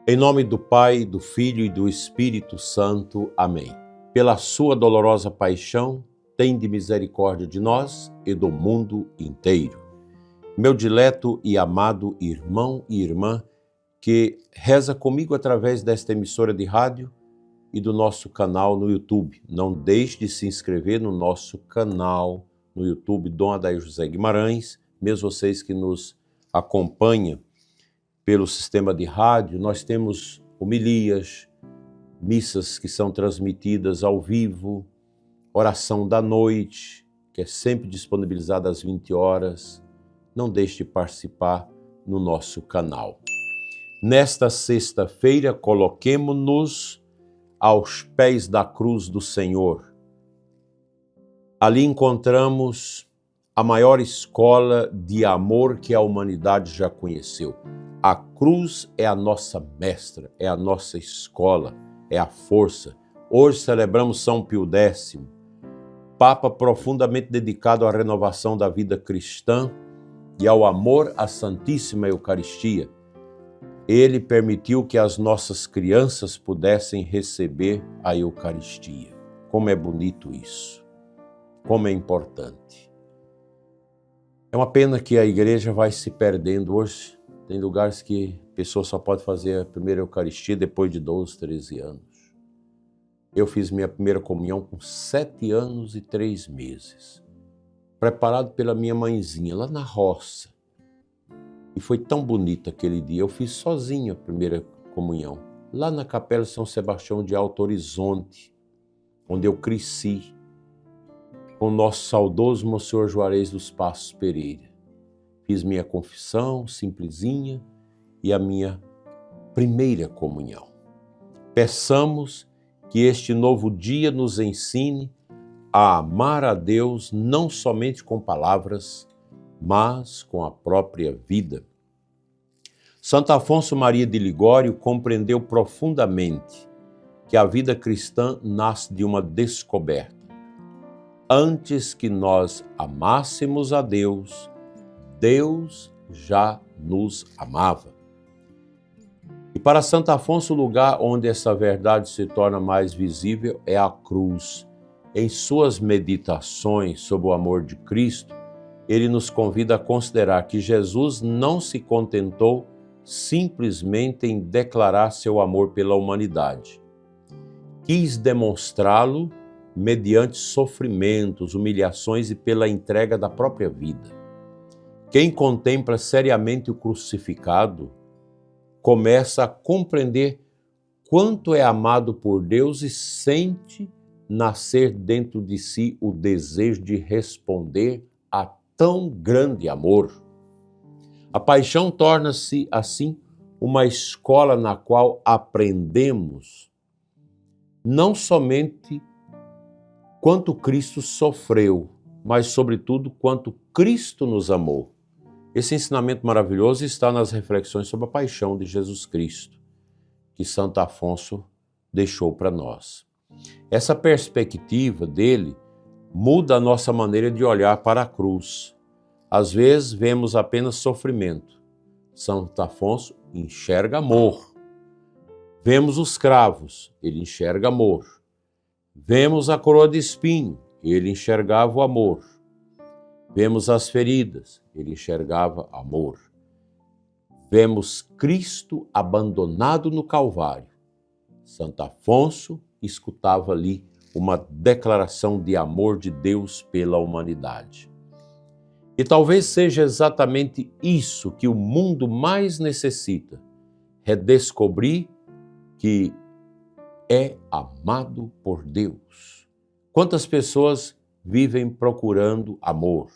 Em nome do Pai, do Filho e do Espírito Santo. Amém. Pela sua dolorosa paixão, tende misericórdia de nós e do mundo inteiro. Meu dileto e amado irmão e irmã, que reza comigo através desta emissora de rádio e do nosso canal no YouTube. Não deixe de se inscrever no nosso canal no YouTube, Dom Adair José Guimarães, mesmo vocês que nos acompanham pelo sistema de rádio. Nós temos homilias, missas que são transmitidas ao vivo, oração da noite, que é sempre disponibilizada às 20 horas. Não deixe de participar no nosso canal. Nesta sexta-feira, coloquemo-nos aos pés da cruz do Senhor. Ali encontramos a maior escola de amor que a humanidade já conheceu. A cruz é a nossa mestra, é a nossa escola, é a força. Hoje celebramos São Pio X, Papa profundamente dedicado à renovação da vida cristã e ao amor à Santíssima Eucaristia. Ele permitiu que as nossas crianças pudessem receber a Eucaristia. Como é bonito isso, como é importante. É uma pena que a igreja vai se perdendo hoje. Tem lugares que a pessoa só pode fazer a primeira Eucaristia depois de 12, 13 anos. Eu fiz minha primeira comunhão com 7 anos e 3 meses, preparado pela minha mãezinha, lá na roça. E foi tão bonito aquele dia. Eu fiz sozinho a primeira comunhão, lá na Capela São Sebastião de Alto Horizonte, onde eu cresci, com o nosso saudoso Monsenhor Juarez dos Passos Pereira. Fiz minha confissão, simplesinha, e a minha primeira comunhão. Peçamos que este novo dia nos ensine a amar a Deus não somente com palavras, mas com a própria vida. Santo Afonso Maria de Ligório compreendeu profundamente que a vida cristã nasce de uma descoberta. Antes que nós amássemos a Deus, Deus já nos amava. E para Santo Afonso, o lugar onde essa verdade se torna mais visível é a cruz. Em suas meditações sobre o amor de Cristo, ele nos convida a considerar que Jesus não se contentou simplesmente em declarar seu amor pela humanidade. Quis demonstrá-lo mediante sofrimentos, humilhações e pela entrega da própria vida. Quem contempla seriamente o crucificado começa a compreender quanto é amado por Deus e sente nascer dentro de si o desejo de responder a tão grande amor. A paixão torna-se, assim, uma escola na qual aprendemos não somente quanto Cristo sofreu, mas, sobretudo, quanto Cristo nos amou. Esse ensinamento maravilhoso está nas reflexões sobre a paixão de Jesus Cristo, que Santo Afonso deixou para nós. Essa perspectiva dele muda a nossa maneira de olhar para a cruz. Às vezes vemos apenas sofrimento. Santo Afonso enxerga amor. Vemos os cravos, ele enxerga amor. Vemos a coroa de espinho, ele enxergava o amor. Vemos as feridas, ele enxergava amor. Vemos Cristo abandonado no Calvário. Santo Afonso escutava ali uma declaração de amor de Deus pela humanidade. E talvez seja exatamente isso que o mundo mais necessita, redescobrir que é amado por Deus. Quantas pessoas vivem procurando amor?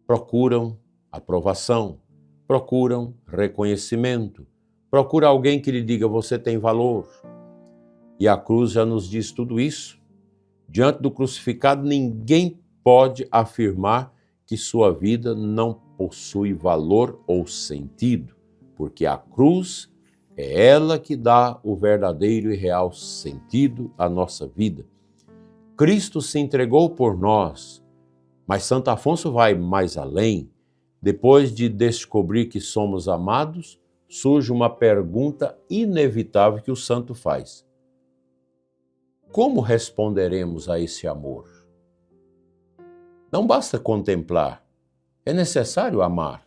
Procuram aprovação, procuram reconhecimento, procuram alguém que lhe diga você tem valor. E a cruz já nos diz tudo isso. Diante do crucificado, ninguém pode afirmar que sua vida não possui valor ou sentido, porque a cruz é ela que dá o verdadeiro e real sentido à nossa vida. Cristo se entregou por nós. Mas Santo Afonso vai mais além. Depois de descobrir que somos amados, surge uma pergunta inevitável que o santo faz: como responderemos a esse amor? Não basta contemplar, é necessário amar.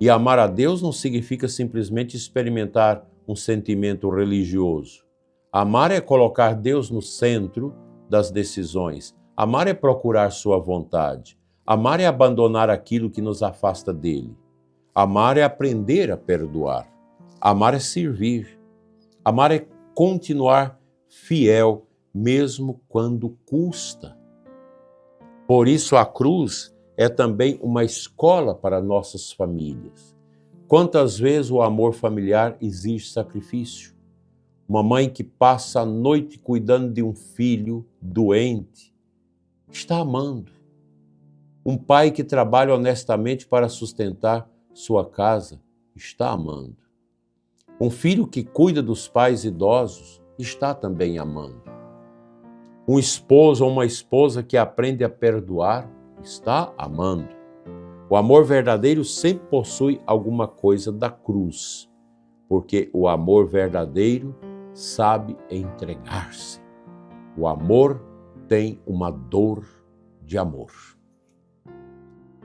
E amar a Deus não significa simplesmente experimentar um sentimento religioso. Amar é colocar Deus no centro das decisões. Amar é procurar sua vontade. Amar é abandonar aquilo que nos afasta dele. Amar é aprender a perdoar. Amar é servir. Amar é continuar fiel, mesmo quando custa. Por isso a cruz é também uma escola para nossas famílias. Quantas vezes o amor familiar exige sacrifício? Uma mãe que passa a noite cuidando de um filho doente está amando. Um pai que trabalha honestamente para sustentar sua casa está amando. Um filho que cuida dos pais idosos está também amando. Um esposo ou uma esposa que aprende a perdoar está amando. O amor verdadeiro sempre possui alguma coisa da cruz, porque o amor verdadeiro sabe entregar-se. O amor tem uma dor de amor.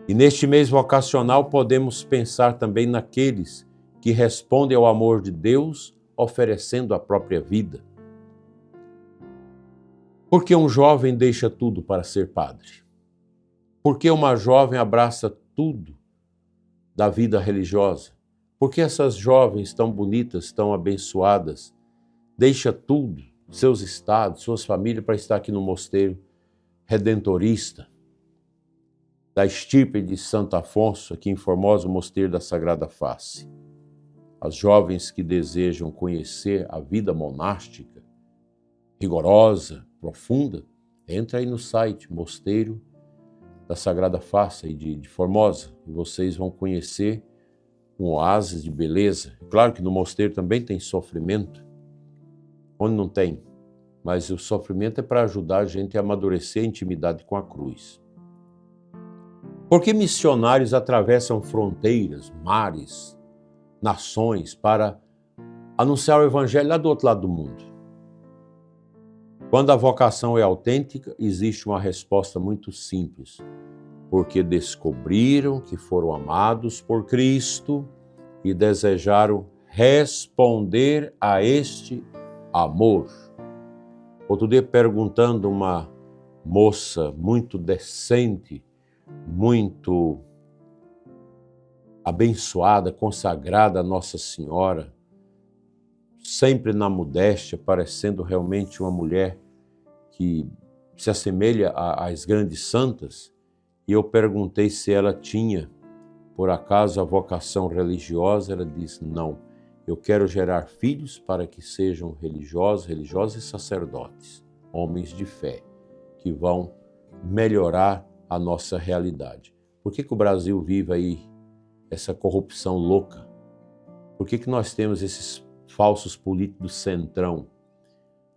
E neste mês vocacional podemos pensar também naqueles que respondem ao amor de Deus oferecendo a própria vida. Por que um jovem deixa tudo para ser padre? Por que uma jovem abraça tudo da vida religiosa? Por que essas jovens tão bonitas, tão abençoadas, deixa tudo, seus estados, suas famílias, para estar aqui no mosteiro redentorista, da estirpe de Santo Afonso, aqui em Formosa, o Mosteiro da Sagrada Face? As jovens que desejam conhecer a vida monástica, rigorosa, profunda, entra aí no site Mosteiro da Sagrada Face de Formosa, e vocês vão conhecer um oásis de beleza. Claro que no mosteiro também tem sofrimento, onde não tem, mas o sofrimento é para ajudar a gente a amadurecer a intimidade com a cruz. Por que missionários atravessam fronteiras, mares, nações para anunciar o evangelho lá do outro lado do mundo? Quando a vocação é autêntica, existe uma resposta muito simples. Porque descobriram que foram amados por Cristo e desejaram responder a este amor. Outro dia, perguntando uma moça muito decente, muito abençoada, consagrada a Nossa Senhora, sempre na modéstia, parecendo realmente uma mulher que se assemelha às grandes santas, e eu perguntei se ela tinha, por acaso, a vocação religiosa. Ela disse: não, eu quero gerar filhos para que sejam religiosas e sacerdotes, homens de fé, que vão melhorar a nossa realidade. Por que o Brasil vive aí essa corrupção louca? Por que nós temos esses falsos políticos do centrão?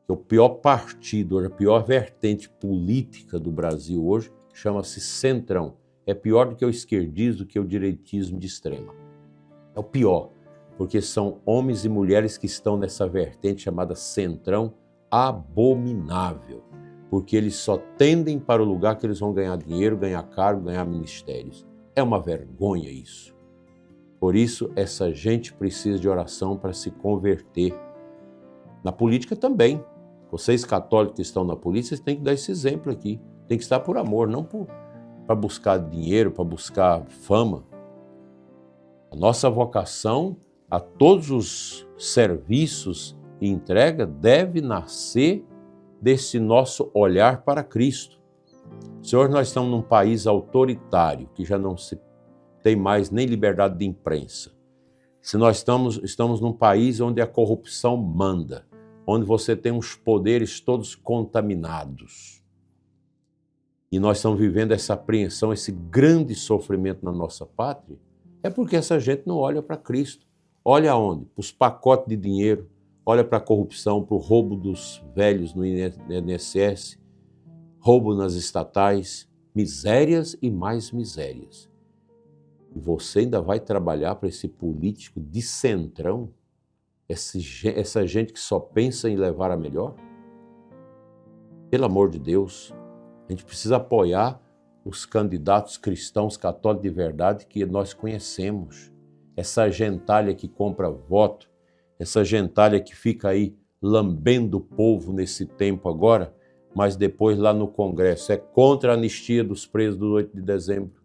O pior partido, a pior vertente política do Brasil hoje chama-se centrão. É pior do que o esquerdismo, do que o direitismo de extrema. É o pior, porque são homens e mulheres que estão nessa vertente chamada centrão abominável, porque eles só tendem para o lugar que eles vão ganhar dinheiro, ganhar cargo, ganhar ministérios. É uma vergonha isso. Por isso, essa gente precisa de oração para se converter. Na política também. Vocês católicos que estão na política, vocês têm que dar esse exemplo aqui. Tem que estar por amor, não para buscar dinheiro, para buscar fama. A nossa vocação a todos os serviços e entrega deve nascer desse nosso olhar para Cristo. Se hoje nós estamos num país autoritário, que já não se tem mais nem liberdade de imprensa, se nós estamos num país onde a corrupção manda, onde você tem os poderes todos contaminados, e nós estamos vivendo essa apreensão, esse grande sofrimento na nossa pátria, é porque essa gente não olha para Cristo. Olha aonde? Para os pacotes de dinheiro, olha para a corrupção, para o roubo dos velhos no INSS, roubo nas estatais, misérias e mais misérias. E você ainda vai trabalhar para esse político de centrão, essa gente que só pensa em levar a melhor? Pelo amor de Deus, a gente precisa apoiar os candidatos cristãos católicos de verdade que nós conhecemos. Essa gentalha que compra voto, essa gentalha que fica aí lambendo o povo nesse tempo agora, mas depois lá no Congresso é contra a anistia dos presos do 8 de dezembro,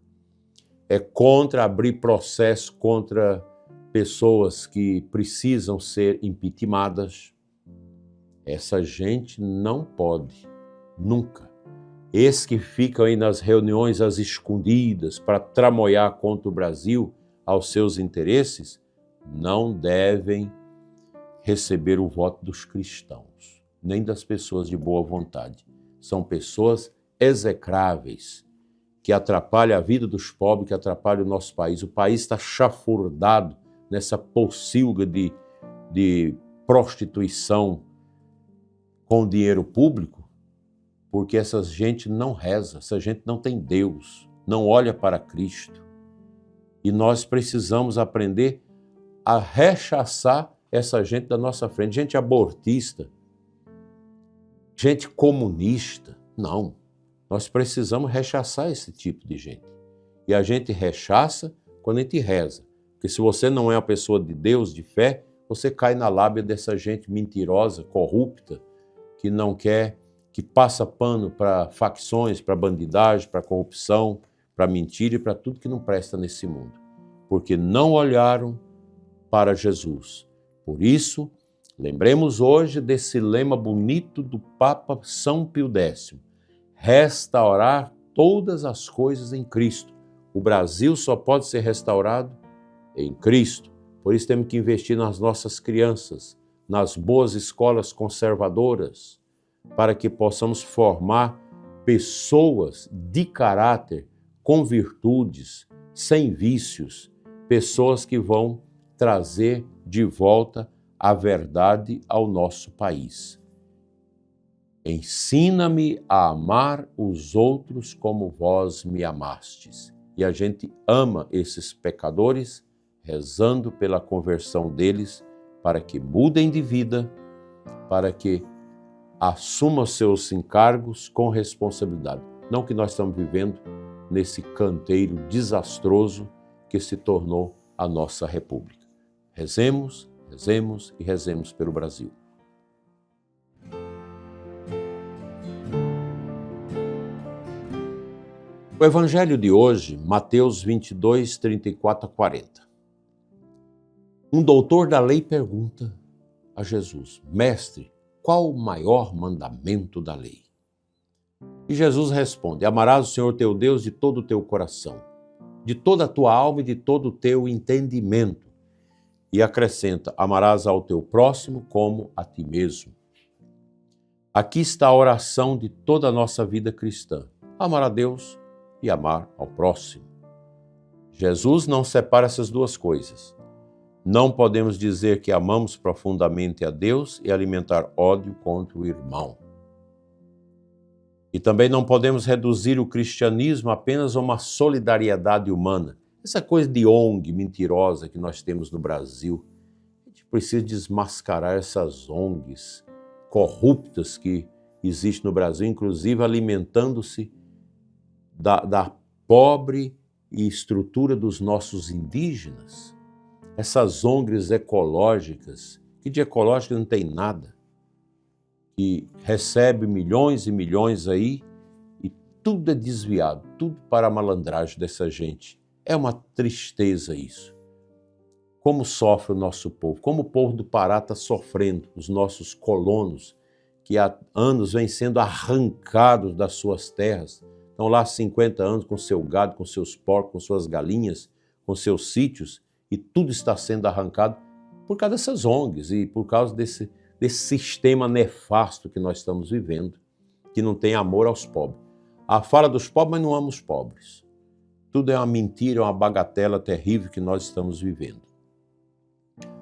é contra abrir processo contra pessoas que precisam ser impeachmentadas. Essa gente não pode, nunca. Esses que ficam aí nas reuniões às escondidas para tramoiar contra o Brasil aos seus interesses, não devem receber o voto dos cristãos, nem das pessoas de boa vontade. São pessoas execráveis, que atrapalham a vida dos pobres, que atrapalham o nosso país. O país está chafurdado nessa pocilga de prostituição com dinheiro público, porque essa gente não reza, essa gente não tem Deus, não olha para Cristo. E nós precisamos aprender a rechaçar essa gente da nossa frente, gente abortista, gente comunista. Não, nós precisamos rechaçar esse tipo de gente. E a gente rechaça quando a gente reza. Porque se você não é uma pessoa de Deus, de fé, você cai na lábia dessa gente mentirosa, corrupta, que não quer, que passa pano para facções, para bandidagem, para corrupção, para mentira e para tudo que não presta nesse mundo. Porque não olharam para Jesus. Por isso, lembremos hoje desse lema bonito do Papa São Pio X. Restaurar todas as coisas em Cristo. O Brasil só pode ser restaurado em Cristo. Por isso temos que investir nas nossas crianças, nas boas escolas conservadoras, para que possamos formar pessoas de caráter, com virtudes, sem vícios, pessoas que vão trazer de volta a verdade ao nosso país. Ensina-me a amar os outros como vós me amastes. E a gente ama esses pecadores, rezando pela conversão deles, para que mudem de vida, para que assumam seus encargos com responsabilidade. Não que nós estamos vivendo nesse canteiro desastroso que se tornou a nossa República. Rezemos, rezemos e rezemos pelo Brasil. O Evangelho de hoje, Mateus 22, 34 a 40. Um doutor da lei pergunta a Jesus: Mestre, qual o maior mandamento da lei? E Jesus responde: Amarás o Senhor teu Deus de todo o teu coração, de toda a tua alma e de todo o teu entendimento. E acrescenta: amarás ao teu próximo como a ti mesmo. Aqui está a oração de toda a nossa vida cristã: amar a Deus e amar ao próximo. Jesus não separa essas duas coisas. Não podemos dizer que amamos profundamente a Deus e alimentar ódio contra o irmão. E também não podemos reduzir o cristianismo apenas a uma solidariedade humana. Essa coisa de ONG mentirosa que nós temos no Brasil. A gente precisa desmascarar essas ONGs corruptas que existem no Brasil, inclusive alimentando-se da pobre estrutura dos nossos indígenas. Essas ONGs ecológicas, que de ecológica não tem nada, que recebe milhões e milhões aí e tudo é desviado, tudo para a malandragem dessa gente. É uma tristeza isso. Como sofre o nosso povo, como o povo do Pará está sofrendo, os nossos colonos, que há anos vêm sendo arrancados das suas terras, estão lá há 50 anos com seu gado, com seus porcos, com suas galinhas, com seus sítios, e tudo está sendo arrancado por causa dessas ONGs e por causa desse sistema nefasto que nós estamos vivendo, que não tem amor aos pobres. Fala dos pobres, mas não ama os pobres. Tudo é uma mentira, é uma bagatela terrível que nós estamos vivendo.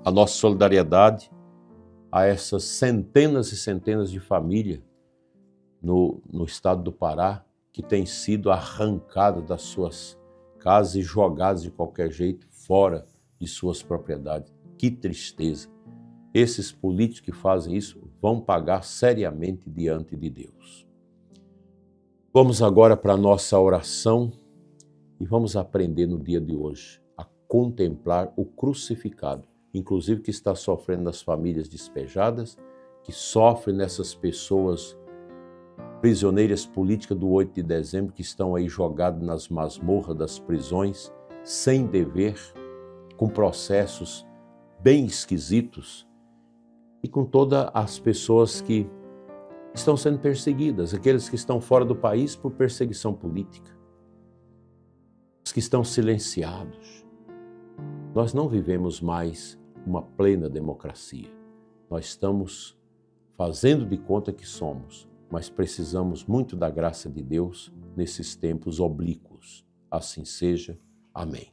A nossa solidariedade a essas centenas e centenas de famílias no estado do Pará, que têm sido arrancadas das suas casa e jogados de qualquer jeito fora de suas propriedades. Que tristeza! Esses políticos que fazem isso vão pagar seriamente diante de Deus. Vamos agora para a nossa oração e vamos aprender no dia de hoje a contemplar o crucificado, inclusive que está sofrendo nas famílias despejadas, que sofre nessas pessoas prisioneiras políticas do 8 de dezembro, que estão aí jogadas nas masmorras das prisões, sem dever, com processos bem esquisitos, e com todas as pessoas que estão sendo perseguidas, aqueles que estão fora do país por perseguição política, os que estão silenciados. Nós não vivemos mais uma plena democracia. Nós estamos fazendo de conta que somos, mas precisamos muito da graça de Deus nesses tempos oblíquos. Assim seja. Amém.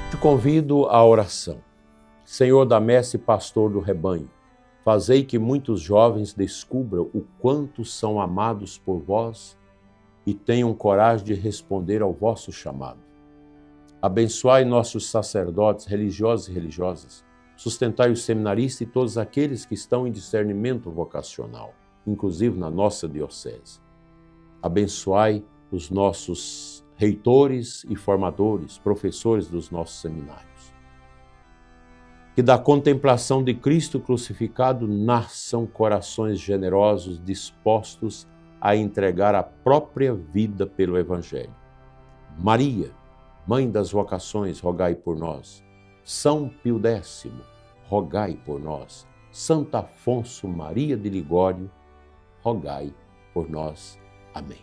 Te convido à oração. Senhor da messe, pastor do rebanho, fazei que muitos jovens descubram o quanto são amados por vós e tenham coragem de responder ao vosso chamado. Abençoai nossos sacerdotes, religiosos e religiosas, sustentai os seminaristas e todos aqueles que estão em discernimento vocacional, inclusive na nossa diocese. Abençoai os nossos reitores e formadores, professores dos nossos seminários. Que da contemplação de Cristo crucificado nasçam corações generosos dispostos a entregar a própria vida pelo Evangelho. Maria, Mãe das vocações, rogai por nós. São Pio X, rogai por nós. Santo Afonso Maria de Ligório, rogai por nós. Amém.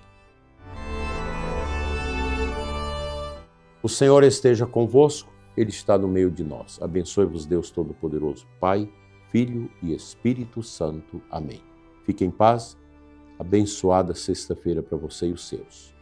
O Senhor esteja convosco, Ele está no meio de nós. Abençoe-vos Deus Todo-Poderoso, Pai, Filho e Espírito Santo. Amém. Fique em paz. Abençoada sexta-feira para você e os seus.